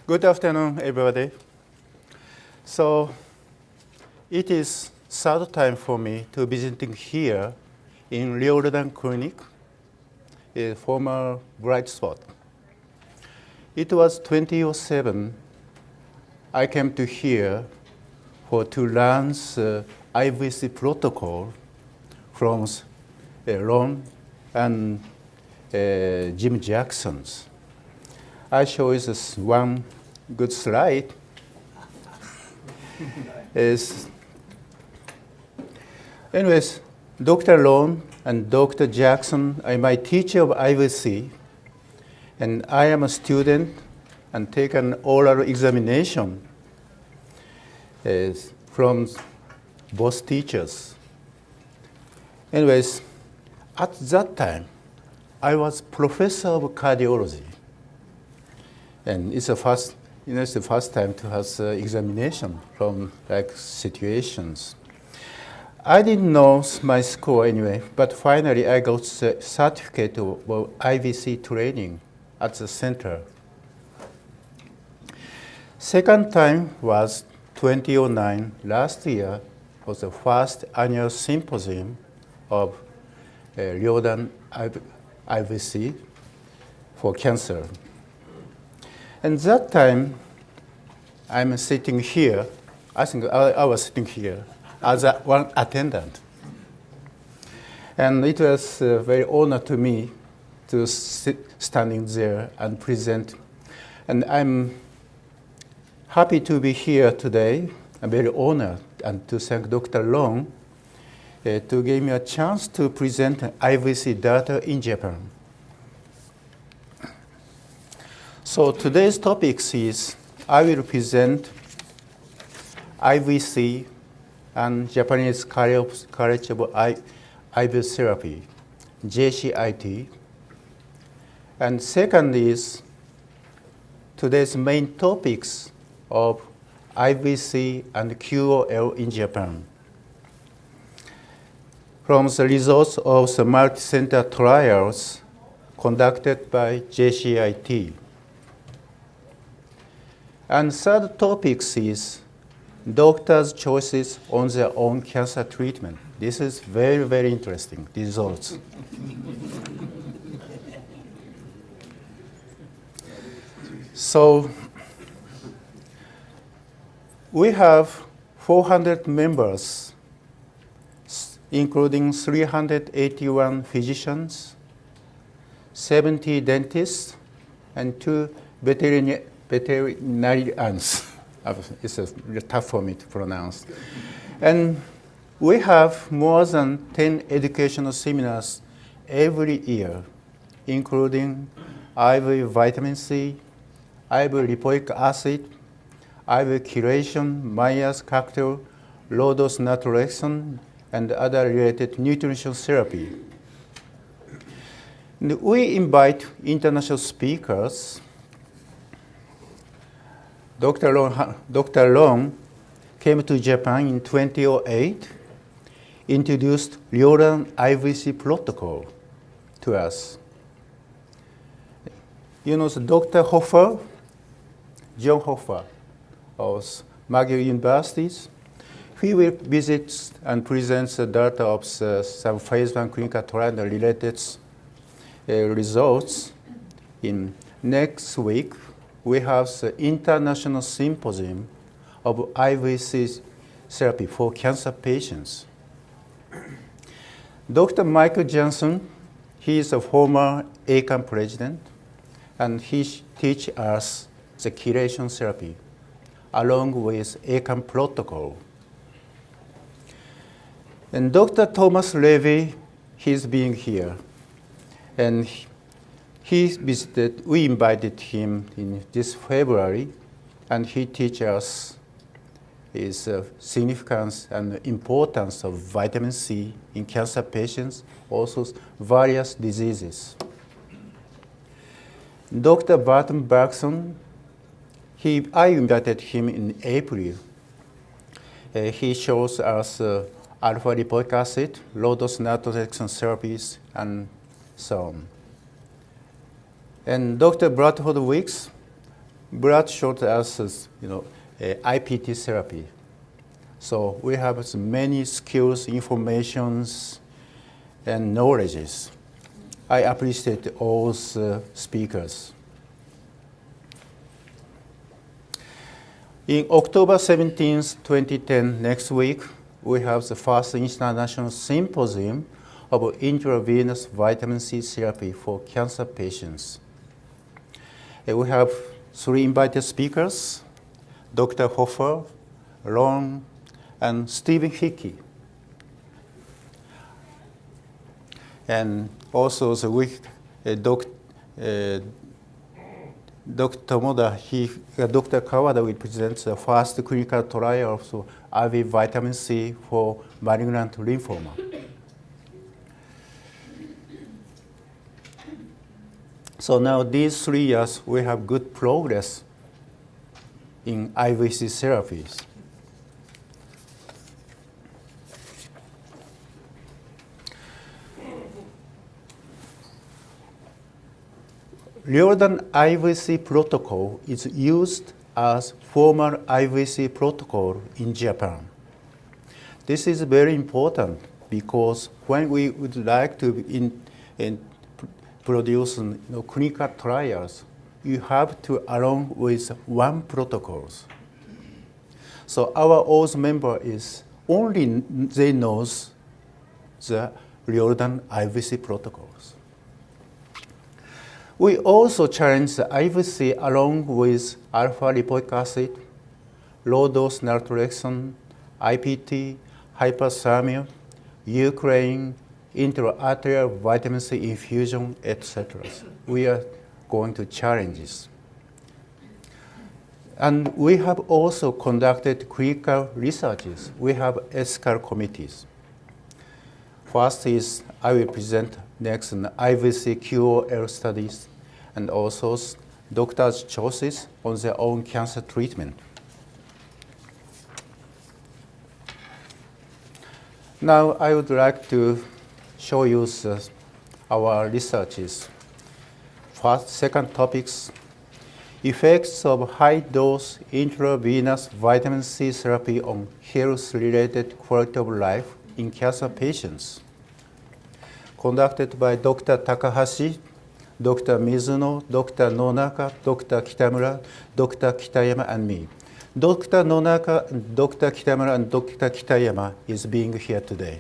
Good afternoon, everybody. So it is third time for me to visiting here in Riordan Clinic, a former bright spot. It was 2007. I came to here to learn the IVC protocol from Ron and Jim Jackson's. I show you this one good slide. Anyways, Dr. Ron and Dr. Jackson are my teacher of IVC, and I am a student and take an oral examination from both teachers. Anyways, at that time, I was professor of cardiology. And it's the first time to have examination from like situations. I didn't know my score anyway, but finally I got the certificate of IVC training at the center. Second time was 2009, last year, was the first annual symposium of Riordan IVC for cancer. And that time, I'm sitting here. I think I was sitting here as one attendant. And it was a very honor to me to standing there and present. And I'm happy to be here today. I'm very honored and to thank Dr. Long to give me a chance to present IVC data in Japan. So today's topic is I will present IVC and Japanese College of IV Therapy, JCIT. And second is today's main topics of IVC and QOL in Japan. From the results of the multi-center trials conducted by JCIT. And third topic is doctors' choices on their own cancer treatment. This is very, very interesting, results. So we have 400 members, including 381 physicians, 70 dentists, and 2 veterinarians. It's tough for me to pronounce. And we have more than 10 educational seminars every year, including IV vitamin C, IV lipoic acid, IV chelation, Myers cocktail, low-dose naltrexone, and other related nutrition therapy. And we invite international speakers. Dr. Long came to Japan in 2008, introduced Riordan IVC protocol to us. You know, Dr. Hoffer, John Hoffer of McGill Universities, he will visit and present the data of some phase 1 clinical trial and related results. In next week, we have the International Symposium of IVC therapy for cancer patients. Dr. Michael Johnson, he is a former ACAM president, and he teaches us the chelation therapy along with ACAM protocol. And Dr. Thomas Levy, he's being here. And we invited him in this February, and he teaches us his significance and importance of vitamin C in cancer patients, also various diseases. Dr. Barton Bergson, I invited him in April. He shows us alpha lipoic acid, low-dose naltrexone therapies, and so on. And Dr. Bradford Weeks, blood short as IPT therapy. So we have many skills, informations, and knowledges. I appreciate all speakers. In October 17th, 2010, next week, we have the first international symposium of intravenous vitamin C therapy for cancer patients. We have 3 invited speakers, Dr. Hofer, Ron, and Stephen Hickey. And also the week, Dr. Kawada will present the first clinical trial of IV vitamin C for malignant lymphoma. So now these 3 years, we have good progress in IVC therapies. Riordan IVC protocol is used as formal IVC protocol in Japan. This is very important because when we would like to produce clinical trials, you have to along with one protocols. So our OAS member is only they knows the Riordan IVC protocols. We also challenge the IVC along with alpha-lipoic acid, low-dose naltrexone, IPT, hyperthermia, Ukraine, intra-arterial vitamin C infusion, etc. We are going to challenge this. And we have also conducted clinical researches. We have ethical committees. First is, I will present next an IVC QOL studies and also doctors' choices on their own cancer treatment. Now I would like to show you our researches. Second topics, effects of high-dose intravenous vitamin C therapy on health-related quality of life in cancer patients. Conducted by Dr. Takahashi, Dr. Mizuno, Dr. Nonaka, Dr. Kitamura, Dr. Kitayama, and me. Dr. Nonaka, Dr. Kitamura, and Dr. Kitayama is being here today.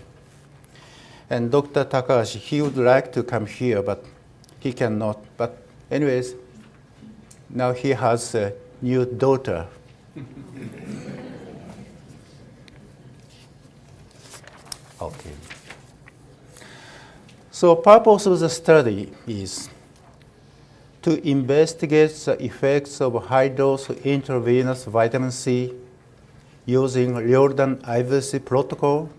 And Dr. Takahashi, he would like to come here, but he cannot. But anyways, now he has a new daughter. Okay. So purpose of the study is to investigate the effects of high-dose intravenous vitamin C using Riordan IVC protocol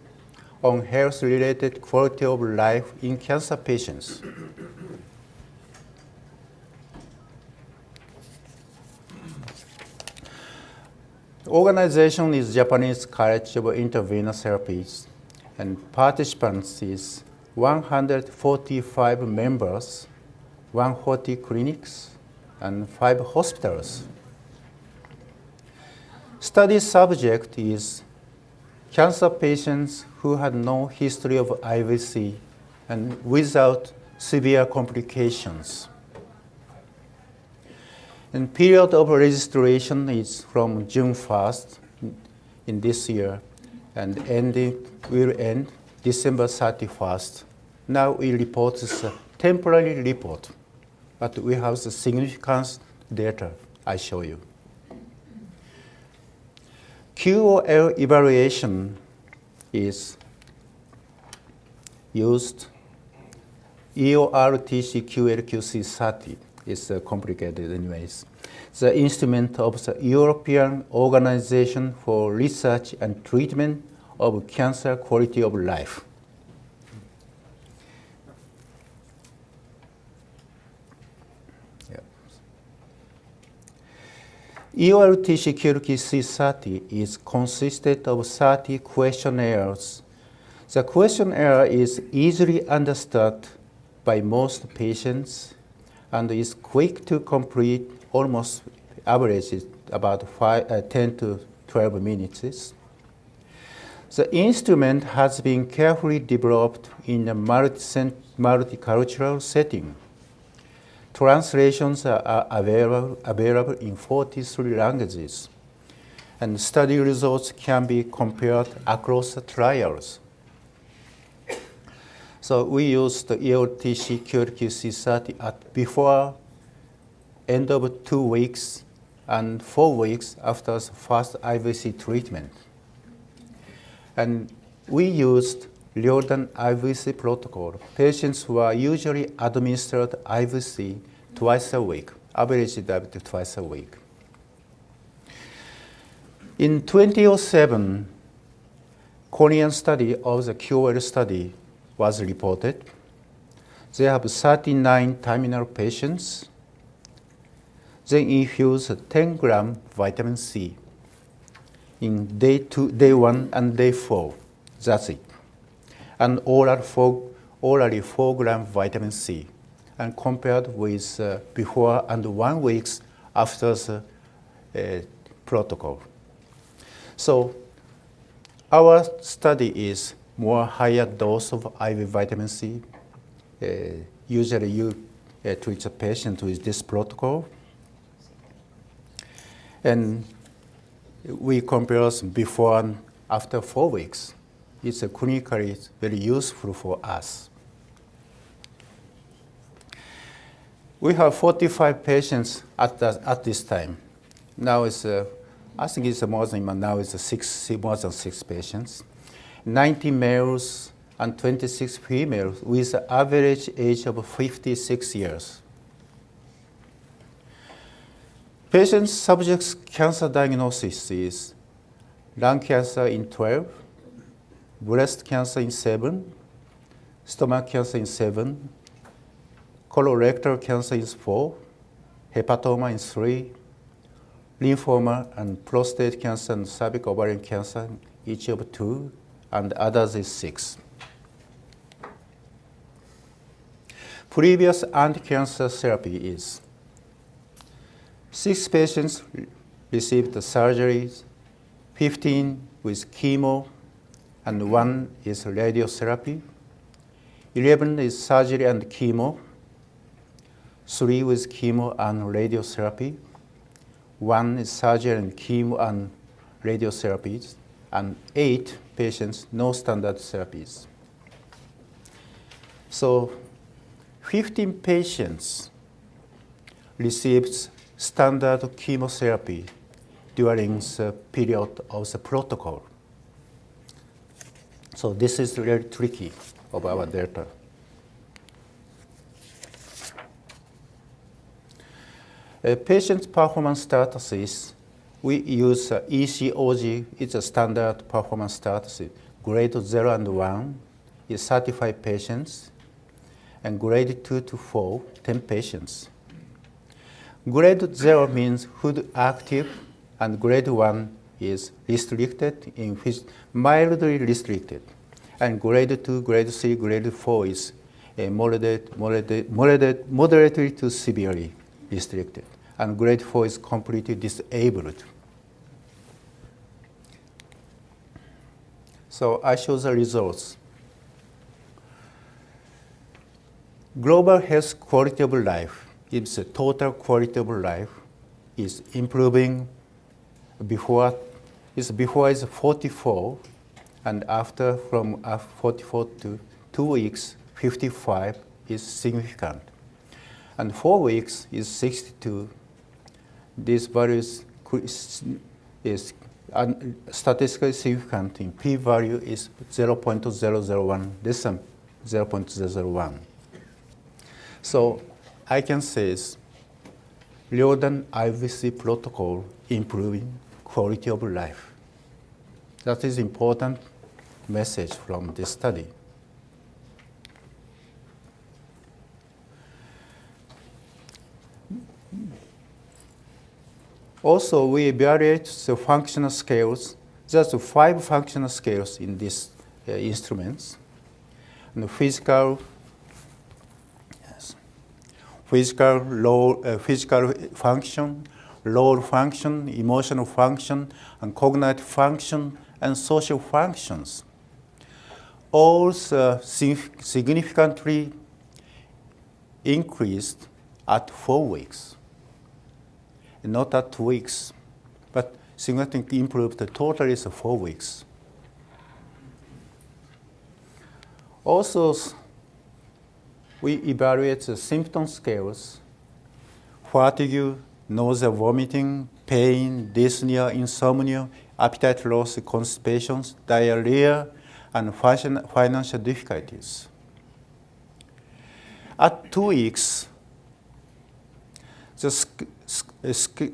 on health-related quality of life in cancer patients. The organization is Japanese College of Intravenous Therapies, and participants is 145 members, 140 clinics, and 5 hospitals. Study subject is cancer patients who had no history of IVC and without severe complications. And period of registration is from June 1st in this year, and will end December 31st. Now we report this temporary report, but we have the significance data I show you. QOL evaluation is used. EORTC-QLQC30 is complicated anyways. The instrument of the European Organization for Research and Treatment of Cancer Quality of Life. EORTC-QLQC30 is consisted of 30 questionnaires. The questionnaire is easily understood by most patients and is quick to complete, almost average is about 10 to 12 minutes. The instrument has been carefully developed in a multicultural setting. Translations are available in 43 languages, and study results can be compared across the trials. So we used the ELTC QLQ-C30 at before end of 2 weeks and 4 weeks after the first IVC treatment. And we used Riordan IVC protocol. Patients were usually administered IVC twice a week, averaged up to twice a week. In 2007, Korean study of the QOL study was reported. They have 39 terminal patients. They infuse 10 gram vitamin C in day 1 and day 4. That's it. And orally 4 gram vitamin C, and compared with before and 1 week after the protocol. So our study is more higher dose of IV vitamin C. Usually you treat a patient with this protocol. And we compare before and after 4 weeks. It's clinically very useful for us. We have 45 patients at this time. Now it's, I think it's more than now it's more than 6 patients. 90 males and 26 females with an average age of 56 years. Patient subjects' cancer diagnosis is lung cancer in 12, breast cancer in 7, stomach cancer in 7, colorectal cancer in 4, hepatoma in 3, lymphoma and prostate cancer and cervical ovarian cancer, each of 2, and others is 6. Previous anti-cancer therapy is 6 patients received surgeries, 15 with chemo, and 1 is radiotherapy. 11 is surgery and chemo, 3 with chemo and radiotherapy. 1 is surgery and chemo and radiotherapies, and 8 patients, no standard therapies. So 15 patients received standard chemotherapy during the period of the protocol. So this is really tricky of our data. Patient performance statuses, we use ECOG, it's a standard performance status. Grade 0 and 1 is 35 patients, and grade 2 to 4, 10 patients. Grade 0 means food active, and grade 1 is restricted, mildly restricted. And grade 2, grade 3, grade 4 is moderately to severely restricted. And grade 4 is completely disabled. So I show the results. Global health quality of life, it's a total quality of life, is improving before is 44, and after from 44 to 2 weeks, 55 is significant. And 4 weeks is 62. This value is statistically significant in p-value is 0.001, less than 0.001. So I can say is Riordan IVC protocol improving quality of life. That is important message from this study. Also, we evaluate the functional scales. There's 5 functional scales in these instruments. And the physical function, lower function, emotional function, and cognitive function, and social functions. All significantly increased at 4 weeks, not at 2 weeks, but significantly improved. The total is 4 weeks. Also, we evaluate the symptom scales: fatigue, nausea, vomiting, pain, dyspnea, insomnia, appetite loss, constipation, diarrhea, and financial difficulties. At 2 weeks, the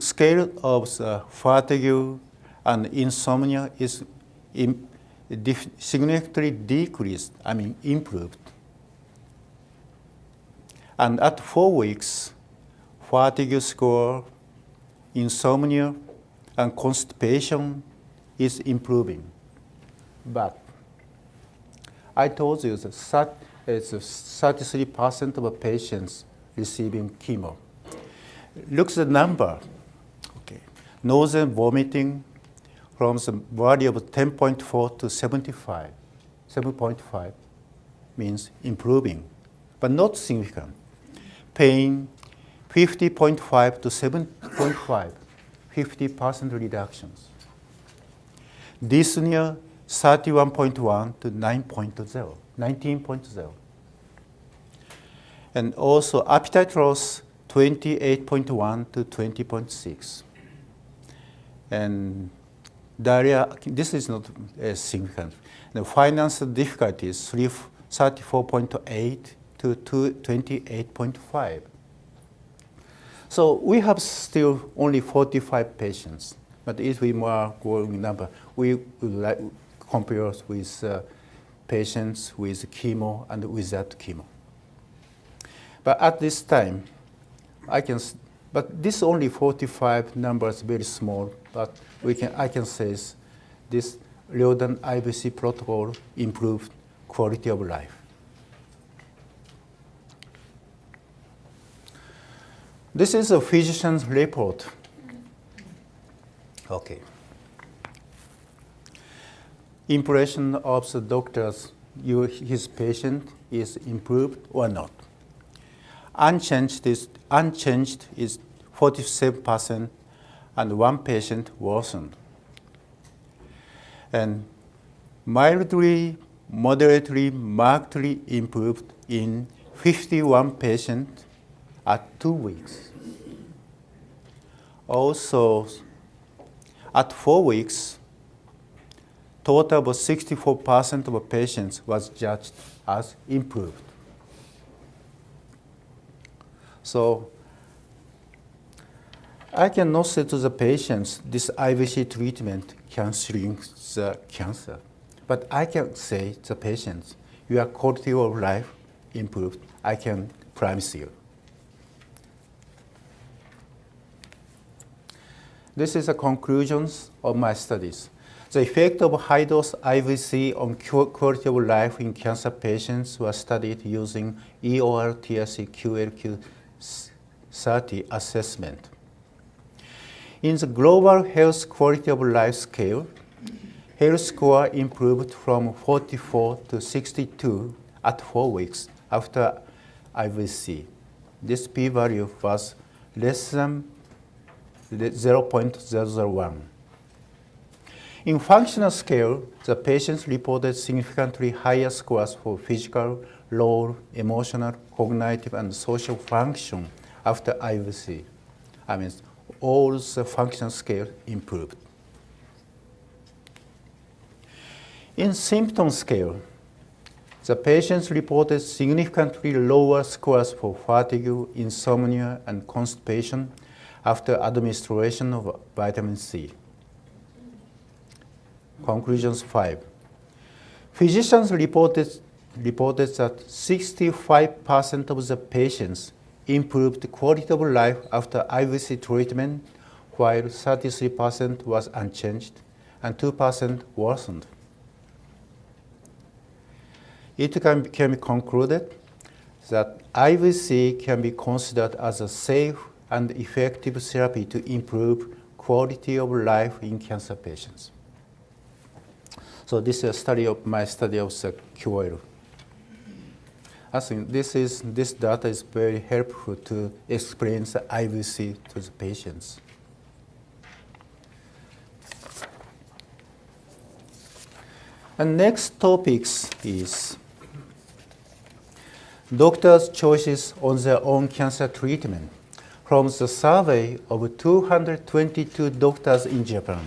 scale of the fatigue and insomnia is significantly decreased, improved. And at 4 weeks, fatigue score, insomnia, and constipation is improving. But I told you that it's 33% of patients receiving chemo. Look at the number. Okay. Nausea and vomiting from the value of 10.4 to 75. 7.5 means improving, but not significant. Pain, 50.5 to 7.5, 50% reductions. Dyspnea, 31.1 to 9.0, 19.0. And also appetite loss, 28.1 to 20.6. And diarrhea, this is not significant. The financial difficulties, 34.8 to 28.5. So we have still only 45 patients, but if we more growing number, we would like compare with patients with chemo and without chemo. But at this time, but this only 45 numbers, very small, but I can say this Riordan IVC protocol improved quality of life. This is a physician's report. Okay. Impression of the doctors, his patient is improved or not. Unchanged is 47%, and one patient worsened. And mildly, moderately, markedly improved in 51 patients at 2 weeks. Also, at 4 weeks, total of 64% of patients was judged as improved. So I cannot say to the patients, this IVC treatment can shrink the cancer. But I can say to the patients, your quality of life improved. I can promise you. This is the conclusions of my studies. The effect of high-dose IVC on quality of life in cancer patients was studied using EOR TRC QLQ 30 assessment. In the global health quality of life scale, health score improved from 44 to 62 at 4 weeks after IVC. This p-value was less than 0.001. In functional scale, the patients reported significantly higher scores for physical, lower, emotional, cognitive, and social function after IVC. All the functional scales improved. In symptom scale, the patients reported significantly lower scores for fatigue, insomnia, and constipation after administration of vitamin C. Conclusions 5. Physicians reported that 65% of the patients improved quality of life after IVC treatment, while 33% was unchanged and 2% worsened. It can be concluded that IVC can be considered as a safe and effective therapy to improve quality of life in cancer patients. So this is a study of my study of the QOL. I think this data is very helpful to explain the IVC to the patients. And next topics is doctors' choices on their own cancer treatment from the survey of 222 doctors in Japan.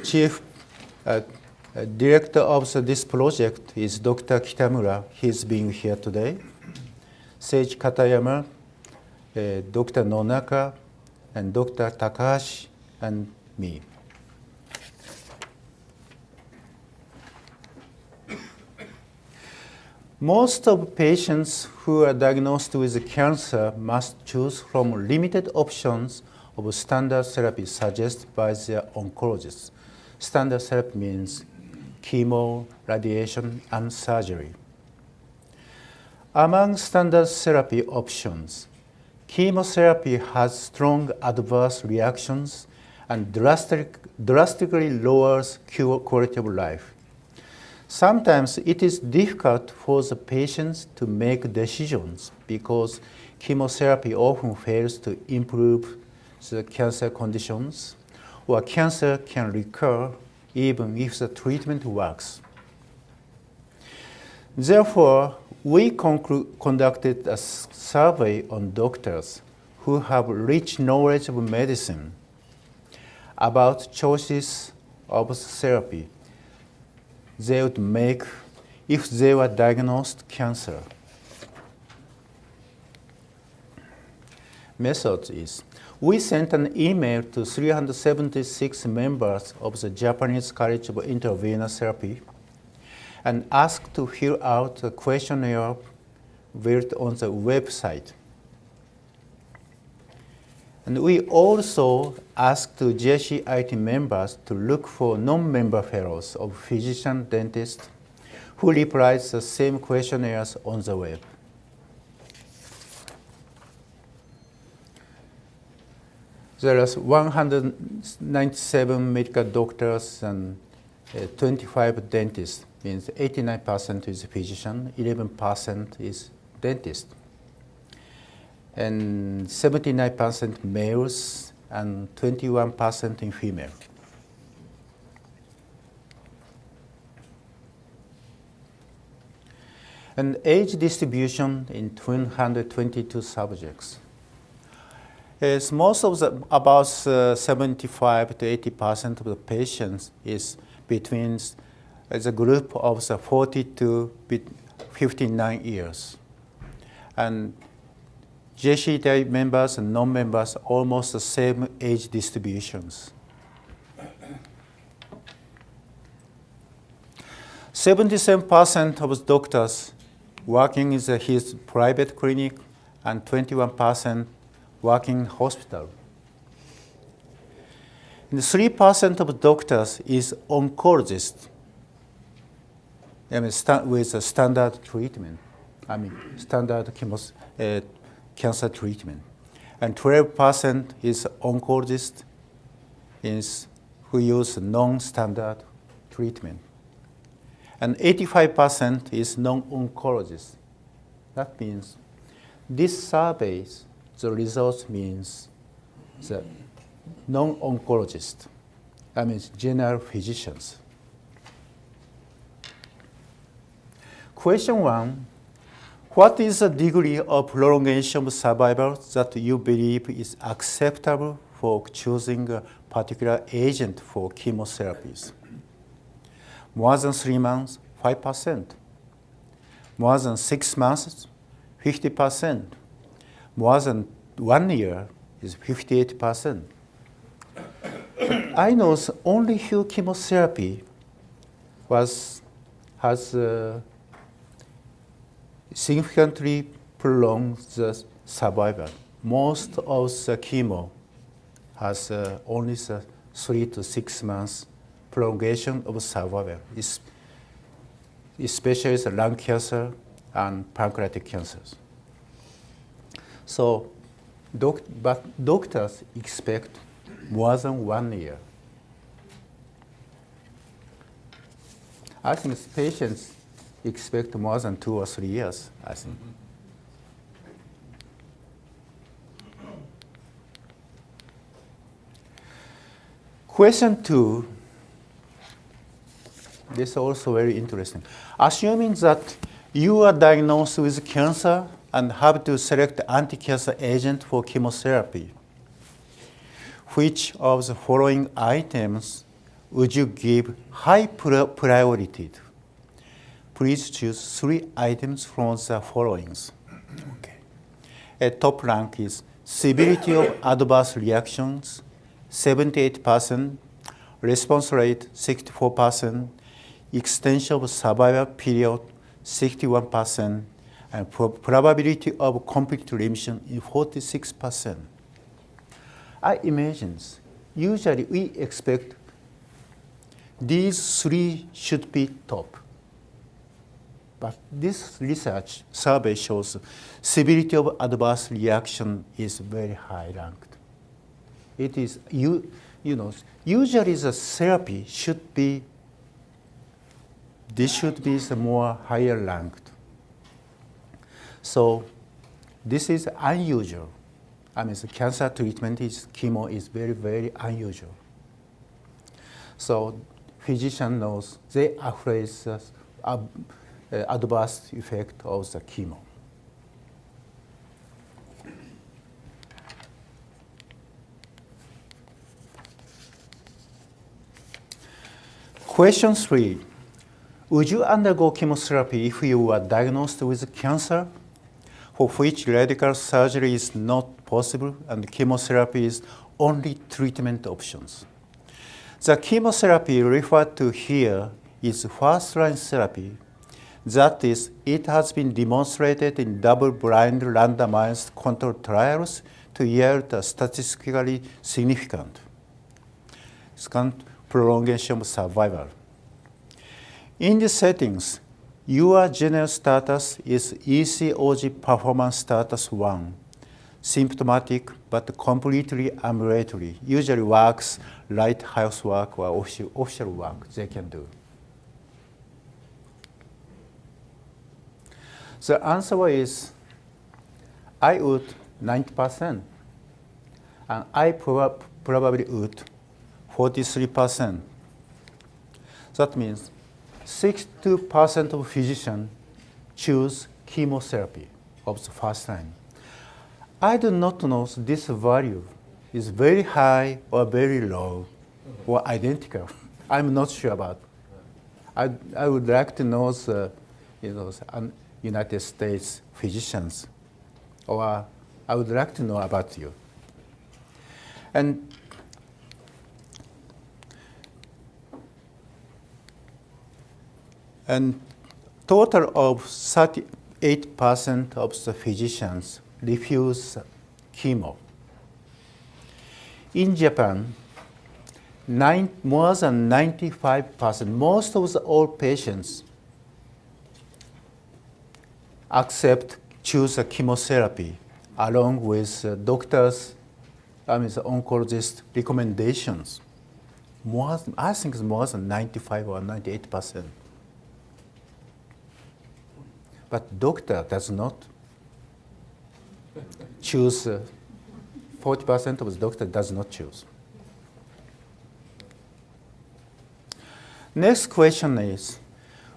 Chief director of this project is Dr. Kitamura. He's being here today. Seiji Katayama, Dr. Nonaka, and Dr. Takahashi, and me. Most of patients who are diagnosed with cancer must choose from limited options of standard therapy suggested by their oncologists. Standard therapy means chemo, radiation, and surgery. Among standard therapy options, chemotherapy has strong adverse reactions and drastically lowers quality of life. Sometimes it is difficult for the patients to make decisions because chemotherapy often fails to improve the cancer conditions, or cancer can recur even if the treatment works. Therefore, we conducted a survey on doctors who have rich knowledge of medicine about choices of therapy they would make if they were diagnosed cancer. Method is, we sent an email to 376 members of the Japanese College of Intravenous Therapy and asked to fill out a questionnaire built on the website. And we also asked JCIT members to look for non-member fellows of physician dentists who replied the same questionnaires on the web. There are 197 medical doctors and 25 dentists, means 89% is physician, 11% is dentist, and 79% males and 21% in female. And age distribution in 222 subjects. As most of the, about 75 to 80% of the patients is between the group of the 40 to 59 years. And JCT members and non-members almost the same age distributions. 77% of doctors working in his private clinic and 21% working in hospital. And 3% of doctors is oncologist, with a standard treatment, standard cancer treatment. And 12% is oncologist who use non-standard treatment. And 85% is non-oncologist. That means this surveys, the results means the non-oncologist, that means general physicians. Question 1, what is the degree of prolongation of survival that you believe is acceptable for choosing a particular agent for chemotherapies? More than 3 months, 5%. More than 6 months, 50%. More than 1 year is 58%. I know only few chemotherapy has significantly prolonged the survival. Most of the chemo has only 3 to 6 months prolongation of survival, especially the lung cancer and pancreatic cancers. So, but doctors expect more than 1 year. I think patients expect more than 2 or 3 years, I think. Question 2, this is also very interesting. Assuming that you are diagnosed with cancer and have to select anti-cancer agent for chemotherapy, which of the following items would you give high priority to? Please choose 3 items from the followings. Okay. A top rank is severity of adverse reactions, 78%, response rate 64%, extension of survival period 61%, and probability of complete remission is 46%. I imagine usually we expect these 3 should be top. But this research survey shows severity of adverse reaction is very high ranked. It is, usually the therapy should be, this should be the more higher ranked. So this is unusual. I mean, the cancer treatment is, chemo is very, very unusual. So physician knows they afraid adverse effect of the chemo. Question 3, would you undergo chemotherapy if you were diagnosed with cancer for which radical surgery is not possible and chemotherapy is only treatment options? The chemotherapy referred to here is first-line therapy. That is, it has been demonstrated in double-blind randomized controlled trials to yield a statistically significant prolongation of survival. In these settings, your general status is ECOG performance status 1, symptomatic but completely ambulatory, usually works light housework or official work they can do. The answer is, I would 90%, and I probably would 43%. That means 62% of physicians choose chemotherapy of the first line. I do not know if this value is very high or very low or identical. I'm not sure about. I would like to know the United States physicians, or I would like to know about you. And total of 38% of the physicians refuse chemo. In Japan, more than 95%, most of the old patients choose a chemotherapy along with doctors, the oncologist recommendations. I think it's more than 95 or 98%. But doctor does not choose, 40% of the doctor does not choose. Next question is,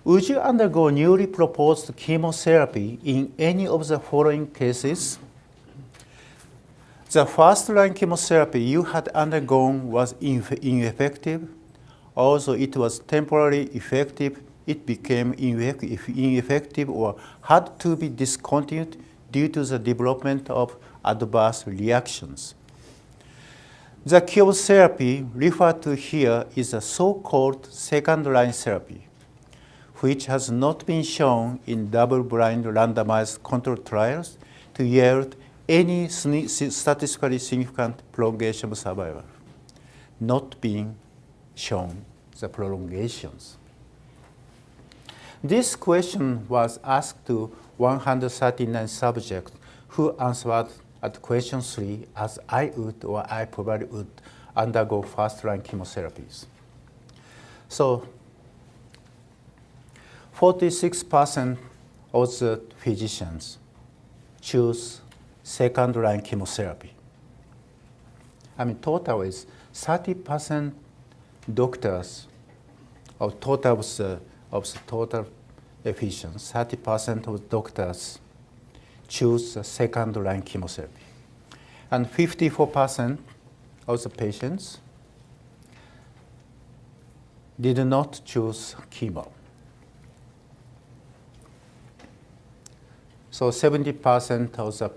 would you undergo newly proposed chemotherapy in any of the following cases? The first-line chemotherapy you had undergone was ineffective. Also, it was temporarily effective. It became ineffective or had to be discontinued due to the development of adverse reactions. The chemotherapy referred to here is a so-called second-line therapy, which has not been shown in double-blind randomized controlled trials to yield any statistically significant prolongation of survival, not being shown the prolongations. This question was asked to 139 subjects who answered at question 3 as I would or I probably would undergo first-line chemotherapies. So 46% of the physicians choose second-line chemotherapy. I mean, total is 30% doctors of total total physicians, 30% of doctors choose second-line chemotherapy. And 54% of the patients did not choose chemo. So 70% of the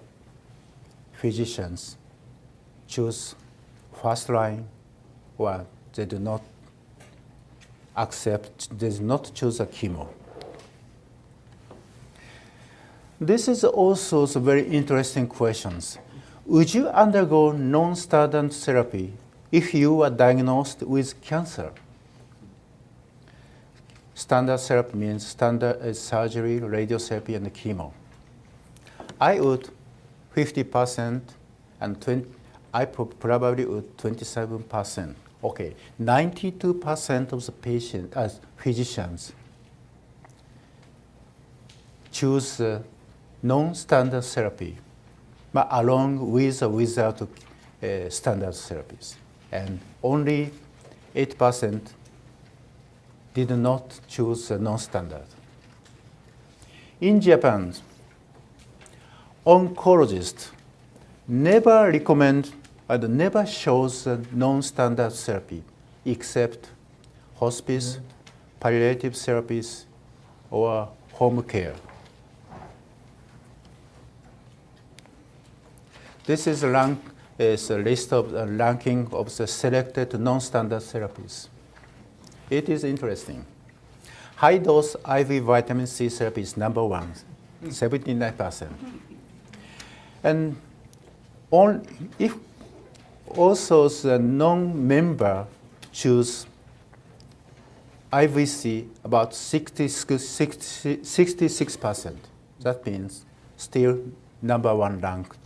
physicians choose first line, or they do not choose a chemo. This is also a very interesting questions. Would you undergo non-standard therapy if you were diagnosed with cancer? Standard therapy means standard surgery, radiotherapy, and chemo. I would 50%, and I probably would 27%. Okay, 92% of the physicians choose non-standard therapy, but along with or without standard therapies. And only 8% did not choose non-standard. In Japan, oncologists never recommend and never shows non-standard therapy except hospice, palliative therapies, or home care. This is a list of the ranking of the selected non-standard therapies. It is interesting. High-dose IV vitamin C therapy is number one, 79%. And if also the non-member choose IVC, about 66%. That means still number one ranked.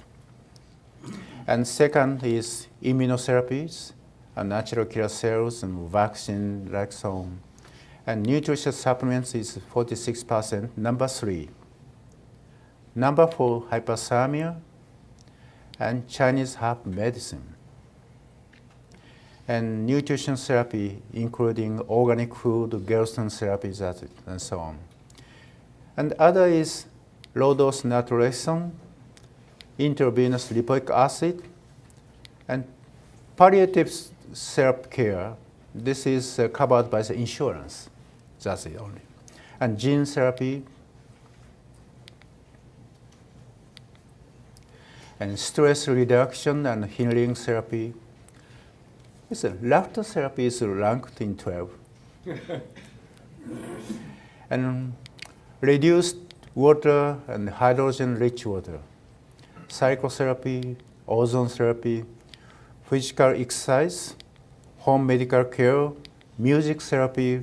And second is immunotherapies, and natural killer cells, and vaccine, like so on. And nutrition supplements is 46%, number three. Number four, hypothermia, and Chinese herb medicine. And nutrition therapy, including organic food, Gelston therapies, and so on. And other is low-dose naltrexone, intravenous lipoic acid, and palliative therapy care. This is covered by the insurance. That's it only. And gene therapy, and stress reduction and healing therapy. Laughter therapy is ranked in 12. And reduced water and hydrogen-rich water. Psychotherapy, ozone therapy, physical exercise, home medical care, music therapy,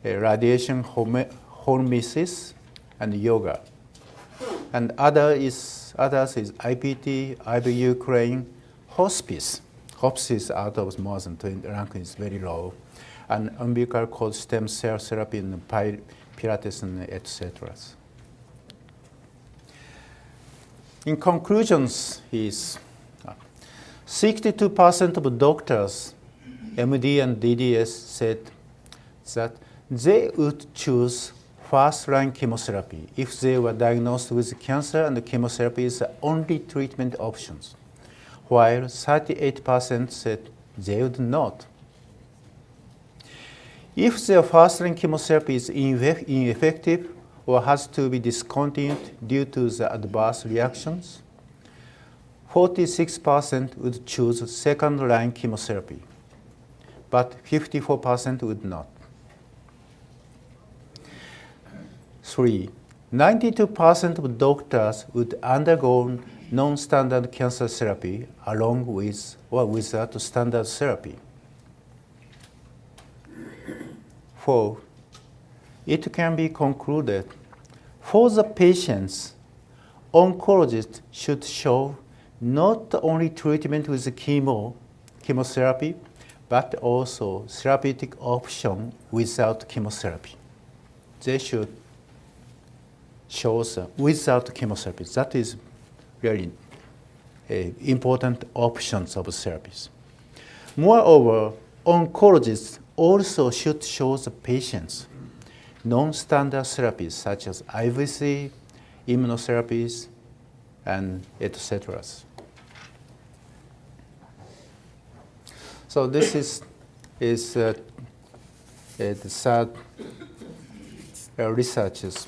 radiation hormesis, and yoga. And others is IPT, IV Ukraine, hospice. Hospice out of more than 20 rank is very low. And umbilical cord stem cell therapy and Pilates, and etc. In conclusions, is 62% of doctors, MD and DDS, said that they would choose first-line chemotherapy if they were diagnosed with cancer and chemotherapy is the only treatment options, while 38% said they would not. If their first-line chemotherapy is ineffective or has to be discontinued due to the adverse reactions, 46% would choose second-line chemotherapy, but 54% would not. 3. 92% of doctors would undergo non-standard cancer therapy along with or without standard therapy. 4. It can be concluded For the patients, oncologists should show not only treatment with chemotherapy, but also therapeutic option without chemotherapy. They should show without chemotherapy. That is really important options of therapies. Moreover, oncologists also should show the patients non-standard therapies such as IVC, immunotherapies, and etc. So this is the third researches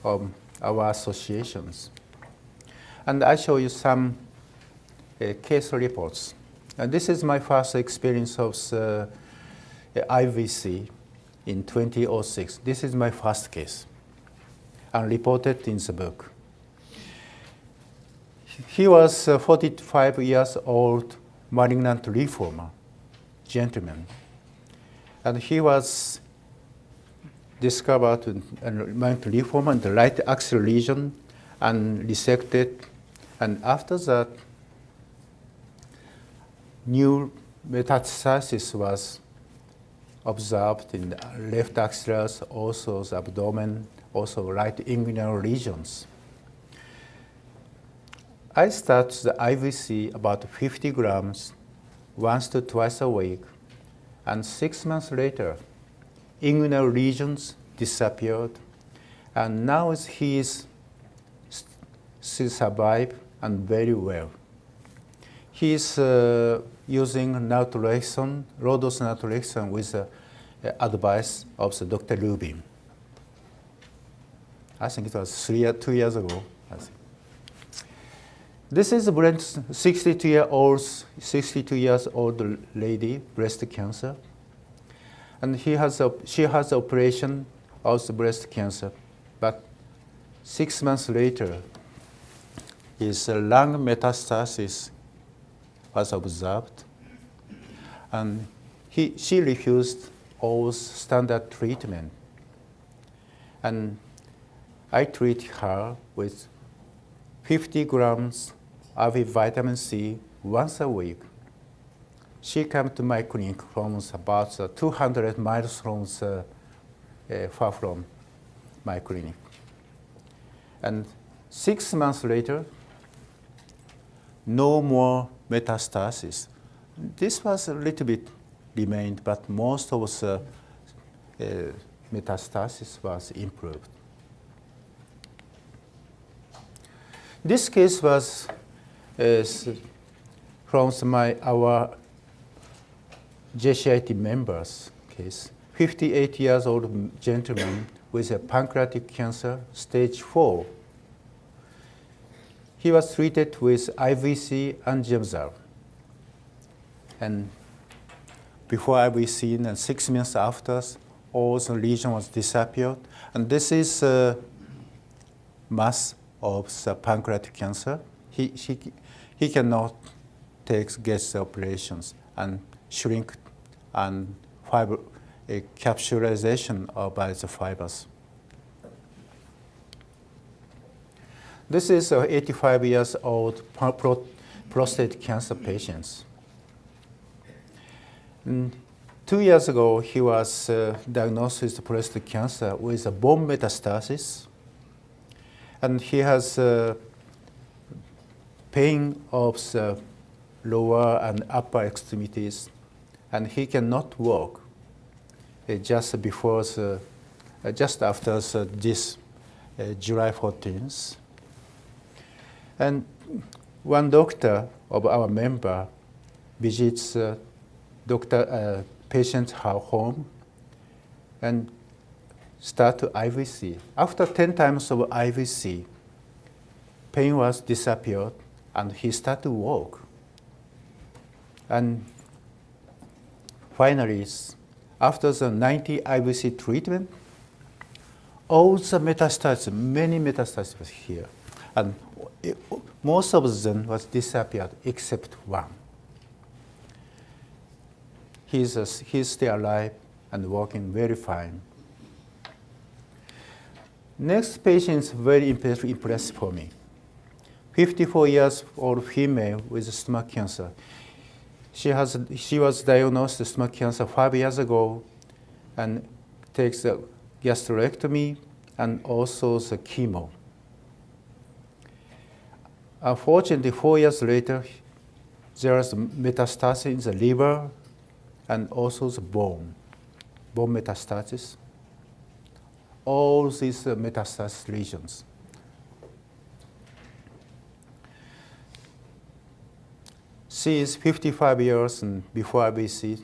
of our associations. And I show you some case reports. And this is my first experience of IVC in 2006. This is my first case, and reported in the book. He was 45 years old, malignant lymphoma, gentleman. And he was discovered malignant lymphoma in the right axial region and resected. And after that, new metastasis was observed in the left axillaris, also the abdomen, also right inguinal regions. I start the IVC about 50 grams once to twice a week, and 6 months later, inguinal regions disappeared, and now he survived and very well. He is using naltrexone, low-dose naltrexone with the advice of the Dr. Rubin. I think it was 2 years ago. I think. This is a 62 years old lady, breast cancer, and she has operation of the breast cancer, but 6 months later, his lung metastasis was observed, and she refused all standard treatment. And I treat her with 50 grams of vitamin C once a week. She came to my clinic from about 200 miles from far from my clinic. And 6 months later, no more metastasis. This was a little bit remained, but most of the metastasis was improved. This case was from our JCIT members case. 58 years old gentleman with a pancreatic cancer, stage 4. He was treated with IVC and Gemzar. And before IVC, and 6 months after, all the lesion was disappeared. And this is mass of the pancreatic cancer. He cannot get the operations and shrink and fiber capsulization by the fibers. This is 85 years old prostate cancer patient. 2 years ago, he was diagnosed with prostate cancer with a bone metastasis, and he has pain of the lower and upper extremities, and he cannot walk. Just after this July 14th. And one doctor of our member visits patient's home and start to IVC. After 10 times of IVC, pain was disappeared, and he started to walk. And finally, after the 90 IVC treatment, all the metastases, many metastases was here. And most of them was disappeared except one. He's still alive and walking very fine. Next patient is very impressive for me. 54 years old female with stomach cancer. She was diagnosed with stomach cancer 5 years ago and takes a gastrectomy and also the chemo. Unfortunately, 4 years later, there is metastasis in the liver and also the bone metastasis. All these metastasis lesions. She is 55 years and before IVC.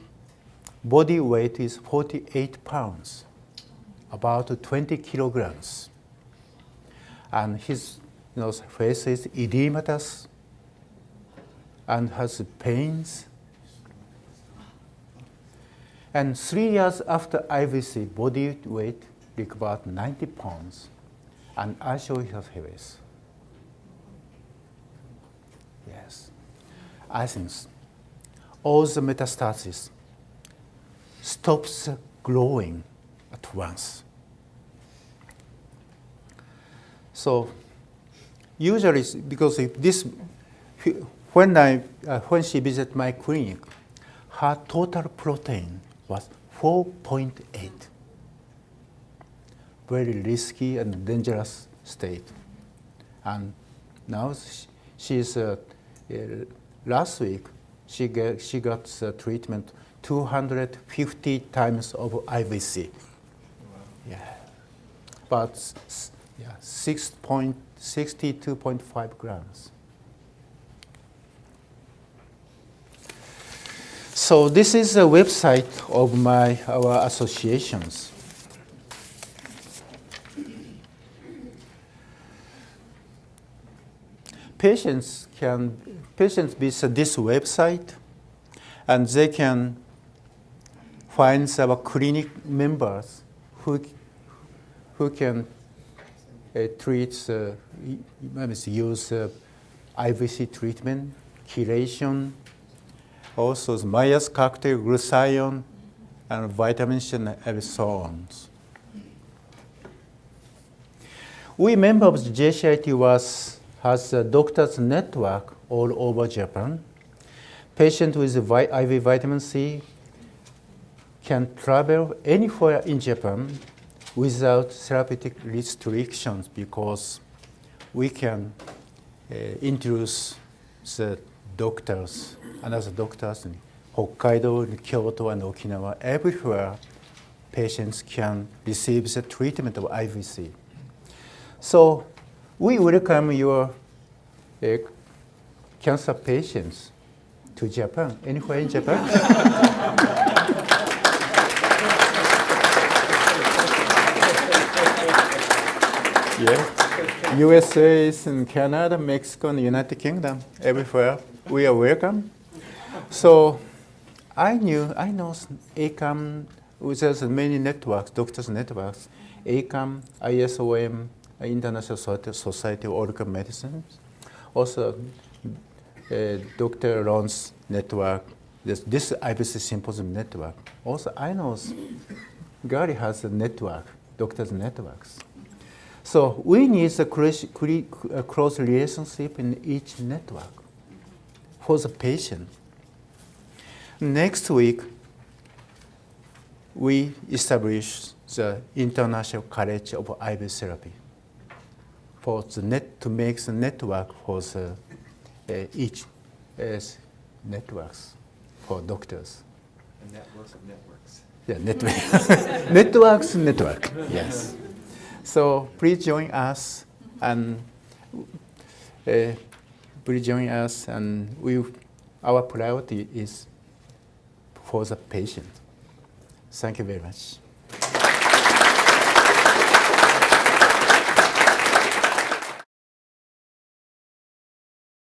Body weight is 48 pounds, about 20 kilograms. And his face is edematous and has pains. And 3 years after IVC, body weight like about 90 pounds. And I show you his face. Yes. I think all the metastasis stops growing at once. So usually, because if this, when she visited my clinic, her total protein was 4.8. Very risky and dangerous state. And now she's last week she got the treatment 250 times of IVC. Wow. Yeah, but 62.5 grams. So this is the website of our associations. Patients visit this website, and they can find our clinic members who can treat, use IVC treatment, chelation, also the Myers cocktail, glutathione, and vitamin C, and so on. We members of the JCIT has a doctor's network all over Japan. Patients with IV vitamin C can travel anywhere in Japan without therapeutic restrictions because we can introduce the doctors, another doctors in Hokkaido, Kyoto, and Okinawa. Everywhere patients can receive the treatment of IVC. So we welcome your cancer patients to Japan, anywhere in Japan. Yeah, USA and Canada, Mexico, and United Kingdom, everywhere we are welcome. So I know ACAM, there's many networks, doctors' networks, ACAM, ISOM, International Society of Organic Medicine. Also, Dr. Ron's network, this IVC Symposium network. Also, I know Gary has a network, doctors' networks. So we need a close relationship in each network for the patient. Next week, we establish the International College of IV Therapy for to make the network for the, each networks for doctors. A network of networks. Yeah, network, yes. So please join us, and our priority is for the patient. Thank you very much.